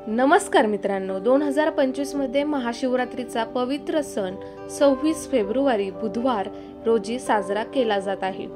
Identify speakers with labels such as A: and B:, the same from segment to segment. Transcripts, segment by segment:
A: नमस्कार मित्रांनो, 2025 मध्ये महाशिवरात्रीचा पवित्र सण 26 फेब्रुवारी बुधवार रोजी साजरा केला जात आहे।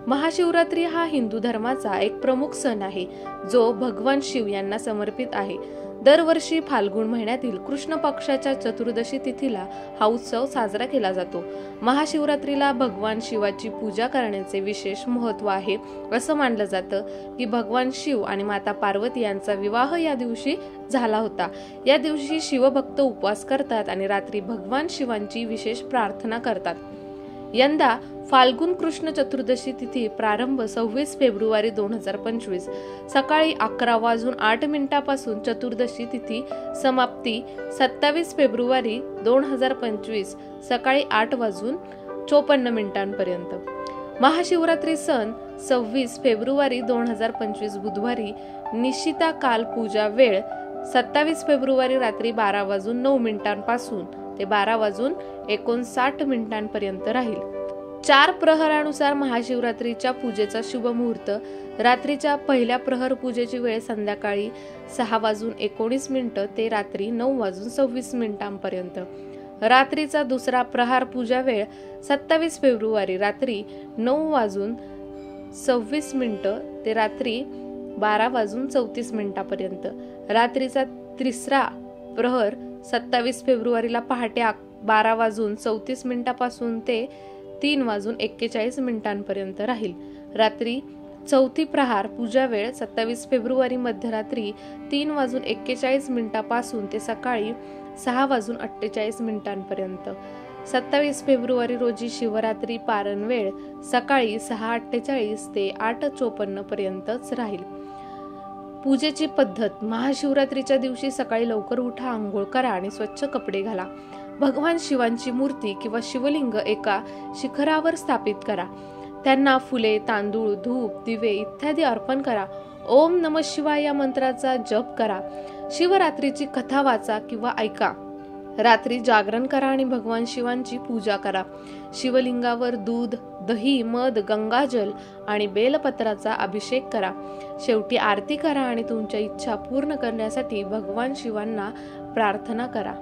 A: महाशिवरात्री हा हिंदू धर्माचा एक प्रमुख सण आहे जो भगवान शिव यांना समर्पित आहे। दरवर्षी फाल्गुन महिन्यातील कृष्ण पक्षाच्या चतुर्दशी तिथीला हा उत्सव साजरा केला जातो। महाशिवरात्रीला भगवान शिवाची पूजा करण्याचे विशेष महत्त्व आहे। असं मानलं जातं की भगवान शिव आणि माता पार्वती यांचा विवाह या दिवशी झाला होता। या दिवशी शिवभक्त उपवास करतात आणि रात्री भगवान शिवांची विशेष प्रार्थना करतात। यंदा फाल्गुन कृष्ण चतुर्दशी तिथी प्रारंभ 26 फेब्रुवारी 2025 सकाळी 11:08 पासून चतुर्दशी तिथी समाप्ती 27 फेब्रुवारी 2025 सकाळी 8:54 पर्यंत। महाशिवरात्री सण 26 फेब्रुवारी 2025 बुधवारी निशिता काल पूजा वेळ 27 फेब्रुवारी रात्री 12:09 पासून ते 12:59 पर्यंत राहील। 4 प्रहरानुसार महाशिवरात्रीच्या पूजेचा शुभ मुहूर्त रात्रीच्या पहिल्या प्रहर पूजेची वेळ संध्याकाळी 6:19 ते रात्री 9:26 पर्यंत। रात्रीचा दुसरा प्रहार पूजा वेळ 27 फेब्रुवारी रात्री 9:26 ते रात्री 12:34 पर्यंत। रात्रीचा तिसरा प्रहर 27 फेब्रुवारीला पहाटे 12:34 पासून ते 3:41 पर्यंत राहील। रात्री चौथी प्रहार पूजा वेळ 27 फेब्रुवारी मध्यरात्री 3:41 पासून ते सकाळी 6:48 पर्यंत। 27 फेब्रुवारी रोजी शिवरात्री पारण वेळ सकाळी 6:48 ते 8:54 पर्यंतच राहील। पूजेची पद्धत: महाशिवरात्रीच्या दिवशी सकाळी लवकर उठा, आंघोळ करा आणि स्वच्छ कपडे घाला। भगवान शिवांची मूर्ती किंवा शिवलिंग एका शिखरावर स्थापित करा। त्यांना फुले, तांदूळ, धूप, दिवे इत्यादी अर्पण करा। ओम नमः शिवाय या मंत्राचा जप करा। शिवरात्रीची कथा वाचा किंवा ऐका। रात्री जागरण करा आणि भगवान शिवांची पूजा करा। शिवलिंगावर दूध, दही, मध, गंगाजल आणि बेलपत्राचा अभिषेक करा। शेवटी आरती करा आणि तुमच्या इच्छा पूर्ण करण्यासाठी भगवान शिवांना प्रार्थना करा।